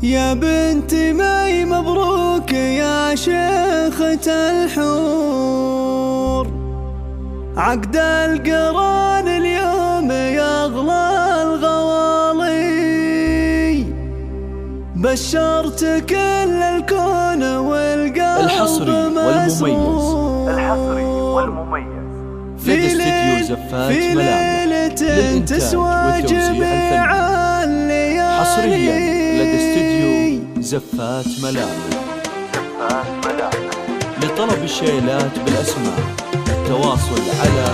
يا بنتي ماي مبروك يا شيخة الحور، عقد القران اليوم يا أغلى الغوالي، بشرت كل الكون والقلب الحصري والمميز في ليلة زفات ملامح تسوى جميع الليالي، حصريا لدى استديو زفات ملامح. لطلب الشيلات بالأسماء تواصل على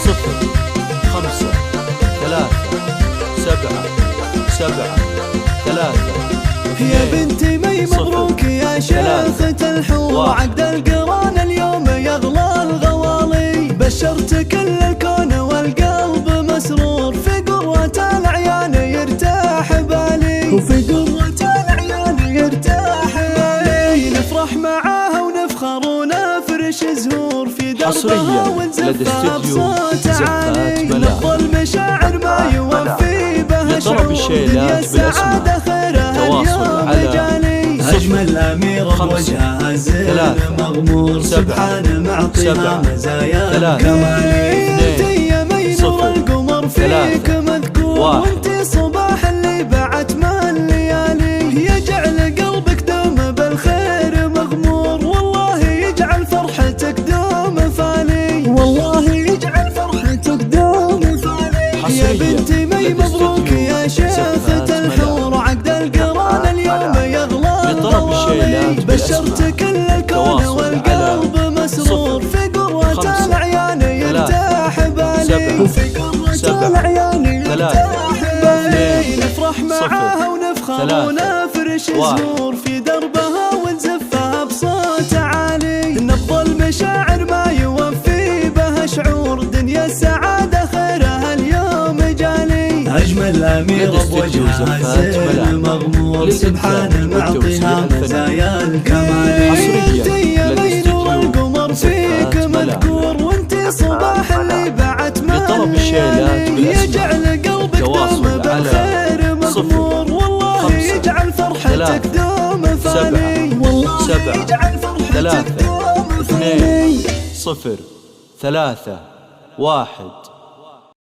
054-773. يا بنتي ماي مبروك يا شيخة الحور، عقد القران اليوم يا أغلى الغوالي، بشرت كل الكون والقلب مسرور، في قرة الأعيان يرتاح بالي، وفي قرة الأعيان يرتاح بالي، نفرح معاها ونفخر ونفرش زهور في دربها ونزفها بصوت عالي، نبض المشاعر ما يوفي بها شعور، دنيا السعادة خيرها اليوم جالي، أجمل أميرة بوجهها زين مغمور، سبحانه معطيها مزايا الكمالي، انتي يا مي نور القمر فيك مذكور، وانتي صباح اللي بعت ما الليالي، يجعل قلبك دوم بالخير مغمور، والله يجعل فرحتك دوم فاني، والله يجعل فرحتك دوم فاني. يا بنتي مي مبروك يا شيخة الحور، عقد القران اليوم يا أغلى الغوالي، بشرت كل الكون والقلب مسرور، في قرة الأعيان يرتاح بالي، وفي قرة الأعيان يرتاح بالي، نفرح معاها ونفخر ونفرش زهور، في دربها ونزفها بصوت عالي، نبض المشاعر ما يوفي بها شعور، دنيا السعادة خيرها اليوم جالي، أجمل أميرة بوجهها زين مغمور، سبحانه معطيها مزايا الكمالي، انتي يا مي نور القمر فيك مذكور، وانتي صباح اللي بعت ما الليالي، يجعل قلبك دوم بالخير مغمور، والله يجعل فرحتك دوم فاني، والله يجعل فرحتك دوم فاني. 0-3-1